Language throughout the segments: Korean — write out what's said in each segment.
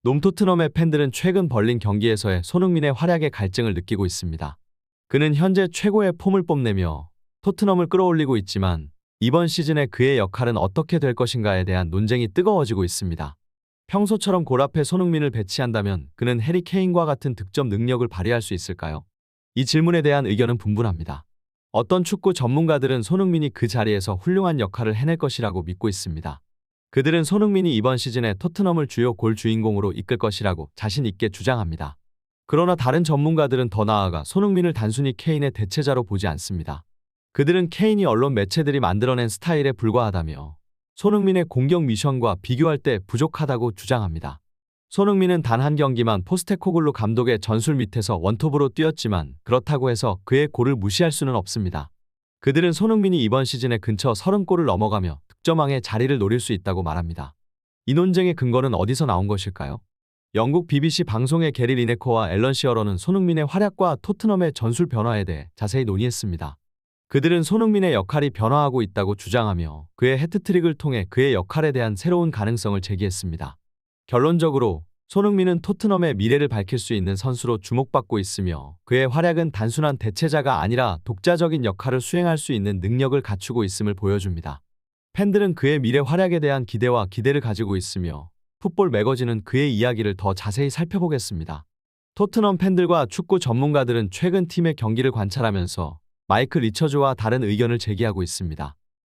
놈토트넘의 팬들은 최근 벌린 경기에서의 손흥민의 활약에 갈증을 느끼고 있습니다. 그는 현재 최고의 폼을 뽐내며 토트넘을 끌어올리고 있지만 이번 시즌에 그의 역할은 어떻게 될 것인가에 대한 논쟁이 뜨거워지고 있습니다. 평소처럼 골 앞에 손흥민을 배치한다면 그는 해리 케인과 같은 득점 능력을 발휘할 수 있을까요? 이 질문에 대한 의견은 분분합니다. 어떤 축구 전문가들은 손흥민이 그 자리에서 훌륭한 역할을 해낼 것이라고 믿고 있습니다. 그들은 손흥민이 이번 시즌에 토트넘을 주요 골 주인공으로 이끌 것이라고 자신 있게 주장합니다. 그러나 다른 전문가들은 더 나아가 손흥민을 단순히 케인의 대체자로 보지 않습니다. 그들은 케인이 언론 매체들이 만들어낸 스타일에 불과하다며 손흥민의 공격 미션과 비교할 때 부족하다고 주장합니다. 손흥민은 단 한 경기만 포스테코글루 감독의 전술 밑에서 원톱으로 뛰었지만 그렇다고 해서 그의 골을 무시할 수는 없습니다. 그들은 손흥민이 이번 시즌에 근처 30골을 넘어가며 득점왕의 자리를 노릴 수 있다고 말합니다. 이 논쟁의 근거는 어디서 나온 것일까요? 영국 BBC 방송의 게리 리네커와 앨런 시어러는 손흥민의 활약과 토트넘의 전술 변화에 대해 자세히 논의했습니다. 그들은 손흥민의 역할이 변화하고 있다고 주장하며 그의 해트트릭을 통해 그의 역할에 대한 새로운 가능성을 제기했습니다. 결론적으로 손흥민은 토트넘의 미래를 밝힐 수 있는 선수로 주목받고 있으며 그의 활약은 단순한 대체자가 아니라 독자적인 역할을 수행할 수 있는 능력을 갖추고 있음을 보여줍니다. 팬들은 그의 미래 활약에 대한 기대와 기대를 가지고 있으며 풋볼 매거진은 그의 이야기를 더 자세히 살펴보겠습니다. 토트넘 팬들과 축구 전문가들은 최근 팀의 경기를 관찰하면서 마이크 리처즈와 다른 의견을 제기하고 있습니다.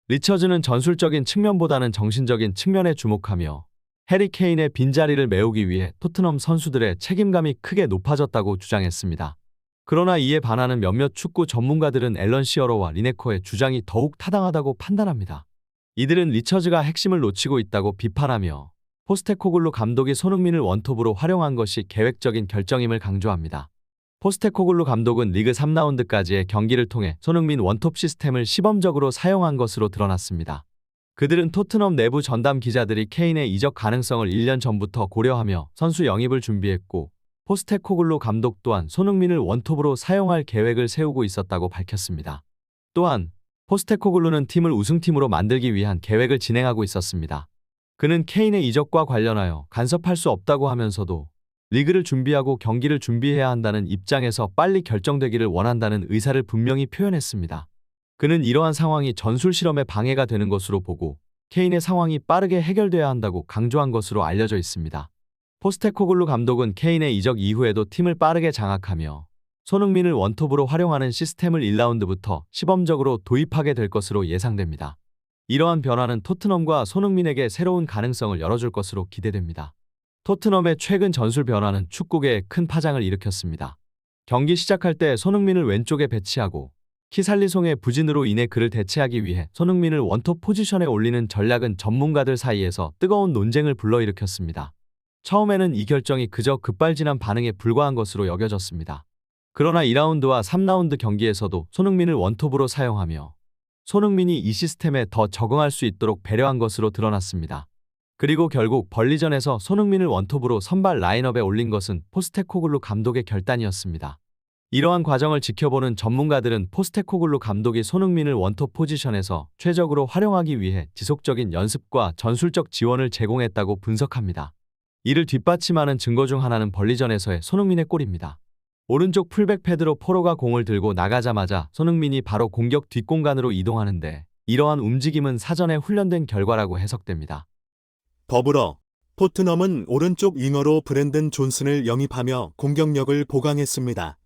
리처즈는 전술적인 측면보다는 정신적인 측면에 주목하며 해리 케인의 빈자리를 메우기 위해 토트넘 선수들의 책임감이 크게 높아졌다고 주장했습니다. 그러나 이에 반하는 몇몇 축구 전문가들은 앨런 시어러와 리네커의 주장이 더욱 타당하다고 판단합니다. 이들은 리처즈가 핵심을 놓치고 있다고 비판하며 포스테코글루 감독이 손흥민을 원톱으로 활용한 것이 계획적인 결정임을 강조합니다. 포스테코글루 감독은 리그 3라운드까지의 경기를 통해 손흥민 원톱 시스템을 시범적으로 사용한 것으로 드러났습니다. 그들은 토트넘 내부 전담 기자들이 케인의 이적 가능성을 1년 전부터 고려하며 선수 영입을 준비했고 포스테코글루 감독 또한 손흥민을 원톱으로 사용할 계획을 세우고 있었다고 밝혔습니다. 또한 포스테코글루는 팀을 우승팀으로 만들기 위한 계획을 진행하고 있었습니다. 그는 케인의 이적과 관련하여 간섭할 수 없다고 하면서도 리그를 준비하고 경기를 준비해야 한다는 입장에서 빨리 결정되기를 원한다는 의사를 분명히 표현했습니다. 그는 이러한 상황이 전술 실험에 방해가 되는 것으로 보고 케인의 상황이 빠르게 해결돼야 한다고 강조한 것으로 알려져 있습니다. 포스테코글루 감독은 케인의 이적 이후에도 팀을 빠르게 장악하며 손흥민을 원톱으로 활용하는 시스템을 1라운드부터 시범적으로 도입하게 될 것으로 예상됩니다. 이러한 변화는 토트넘과 손흥민에게 새로운 가능성을 열어줄 것으로 기대됩니다. 토트넘의 최근 전술 변화는 축구계에 큰 파장을 일으켰습니다. 경기 시작할 때 손흥민을 왼쪽에 배치하고 키살리송의 부진으로 인해 그를 대체하기 위해 손흥민을 원톱 포지션에 올리는 전략은 전문가들 사이에서 뜨거운 논쟁을 불러일으켰습니다. 처음에는 이 결정이 그저 급발진한 반응에 불과한 것으로 여겨졌습니다. 그러나 2라운드와 3라운드 경기에서도 손흥민을 원톱으로 사용하며 손흥민이 이 시스템에 더 적응할 수 있도록 배려한 것으로 드러났습니다. 그리고 결국 벌리전에서 손흥민을 원톱으로 선발 라인업에 올린 것은 포스테코글루 감독의 결단이었습니다. 이러한 과정을 지켜보는 전문가들은 포스테코글루 감독이 손흥민을 원톱 포지션에서 최적으로 활용하기 위해 지속적인 연습과 전술적 지원을 제공했다고 분석합니다. 이를 뒷받침하는 증거 중 하나는 벌리전에서의 손흥민의 골입니다. 오른쪽 풀백 페드로 포로가 공을 들고 나가자마자 손흥민이 바로 공격 뒷공간으로 이동하는데 이러한 움직임은 사전에 훈련된 결과라고 해석됩니다. 더불어 토트넘은 오른쪽 윙어로 브랜든 존슨을 영입하며 공격력을 보강했습니다.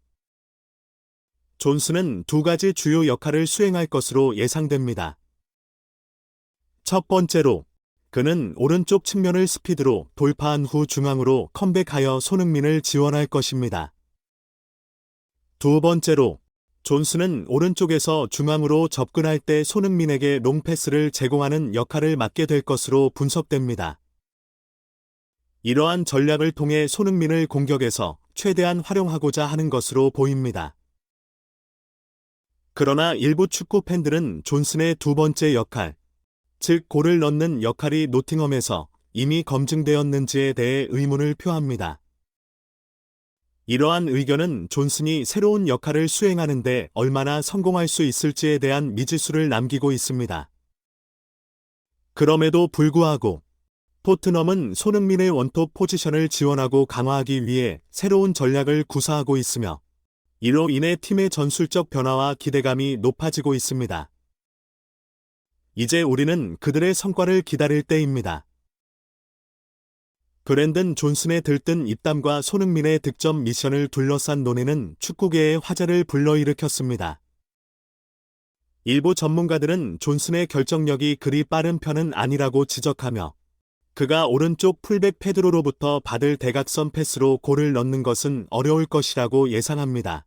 존슨은 두 가지 주요 역할을 수행할 것으로 예상됩니다. 첫 번째로, 그는 오른쪽 측면을 스피드로 돌파한 후 중앙으로 컴백하여 손흥민을 지원할 것입니다. 두 번째로, 존슨은 오른쪽에서 중앙으로 접근할 때 손흥민에게 롱패스를 제공하는 역할을 맡게 될 것으로 분석됩니다. 이러한 전략을 통해 손흥민을 공격에서 최대한 활용하고자 하는 것으로 보입니다. 그러나 일부 축구 팬들은 존슨의 두 번째 역할, 즉 골을 넣는 역할이 노팅엄에서 이미 검증되었는지에 대해 의문을 표합니다. 이러한 의견은 존슨이 새로운 역할을 수행하는 데 얼마나 성공할 수 있을지에 대한 미지수를 남기고 있습니다. 그럼에도 불구하고 토트넘은 손흥민의 원톱 포지션을 지원하고 강화하기 위해 새로운 전략을 구사하고 있으며 이로 인해 팀의 전술적 변화와 기대감이 높아지고 있습니다. 이제 우리는 그들의 성과를 기다릴 때입니다. 브랜든 존슨의 들뜬 입담과 손흥민의 득점 미션을 둘러싼 논의는 축구계에 화제를 불러일으켰습니다. 일부 전문가들은 존슨의 결정력이 그리 빠른 편은 아니라고 지적하며 그가 오른쪽 풀백 페드로로부터 받을 대각선 패스로 골을 넣는 것은 어려울 것이라고 예상합니다.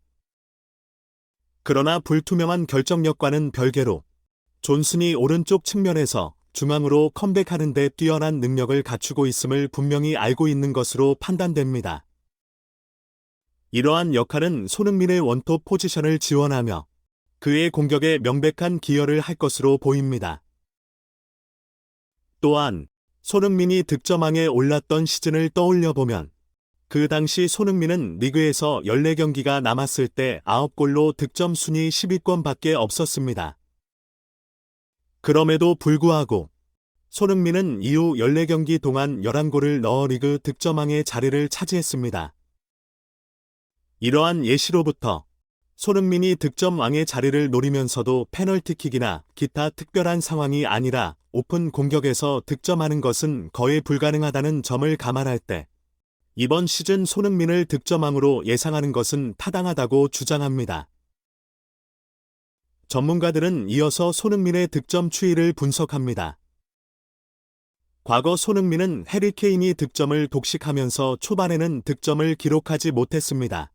그러나 불투명한 결정력과는 별개로 존슨이 오른쪽 측면에서 중앙으로 컴백하는 데 뛰어난 능력을 갖추고 있음을 분명히 알고 있는 것으로 판단됩니다. 이러한 역할은 손흥민의 원톱 포지션을 지원하며 그의 공격에 명백한 기여를 할 것으로 보입니다. 또한 손흥민이 득점왕에 올랐던 시즌을 떠올려보면 그 당시 손흥민은 리그에서 14경기가 남았을 때 9골로 득점 순위 10위권밖에 없었습니다. 그럼에도 불구하고 손흥민은 이후 14경기 동안 11골을 넣어 리그 득점왕의 자리를 차지했습니다. 이러한 예시로부터 손흥민이 득점왕의 자리를 노리면서도 페널티킥이나 기타 특별한 상황이 아니라 오픈 공격에서 득점하는 것은 거의 불가능하다는 점을 감안할 때 이번 시즌 손흥민을 득점왕으로 예상하는 것은 타당하다고 주장합니다. 전문가들은 이어서 손흥민의 득점 추이를 분석합니다. 과거 손흥민은 해리 케인이 득점을 독식하면서 초반에는 득점을 기록하지 못했습니다.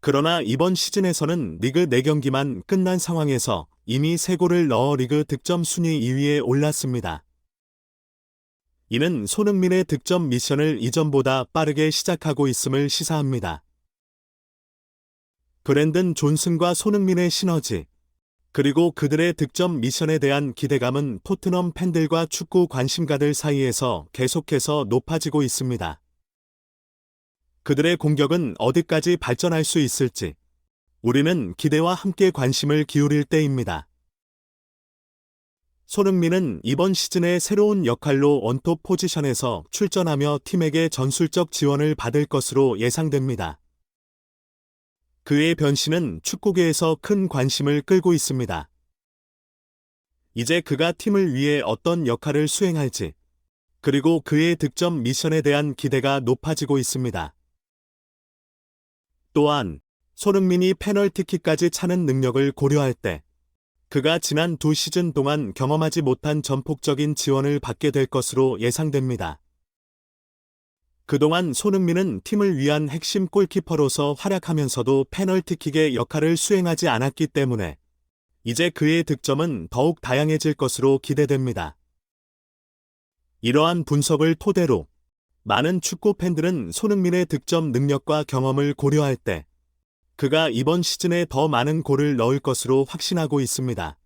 그러나 이번 시즌에서는 리그 4경기만 끝난 상황에서 이미 3골을 넣어 리그 득점 순위 2위에 올랐습니다. 이는 손흥민의 득점 미션을 이전보다 빠르게 시작하고 있음을 시사합니다. 브랜든 존슨과 손흥민의 시너지, 그리고 그들의 득점 미션에 대한 기대감은 토트넘 팬들과 축구 관심가들 사이에서 계속해서 높아지고 있습니다. 그들의 공격은 어디까지 발전할 수 있을지 우리는 기대와 함께 관심을 기울일 때입니다. 손흥민은 이번 시즌의 새로운 역할로 원톱 포지션에서 출전하며 팀에게 전술적 지원을 받을 것으로 예상됩니다. 그의 변신은 축구계에서 큰 관심을 끌고 있습니다. 이제 그가 팀을 위해 어떤 역할을 수행할지, 그리고 그의 득점 미션에 대한 기대가 높아지고 있습니다. 또한 손흥민이 페널티킥까지 차는 능력을 고려할 때 그가 지난 2시즌 동안 경험하지 못한 전폭적인 지원을 받게 될 것으로 예상됩니다. 그동안 손흥민은 팀을 위한 핵심 골키퍼로서 활약하면서도 페널티킥의 역할을 수행하지 않았기 때문에 이제 그의 득점은 더욱 다양해질 것으로 기대됩니다. 이러한 분석을 토대로 많은 축구 팬들은 손흥민의 득점 능력과 경험을 고려할 때 그가 이번 시즌에 더 많은 골을 넣을 것으로 확신하고 있습니다.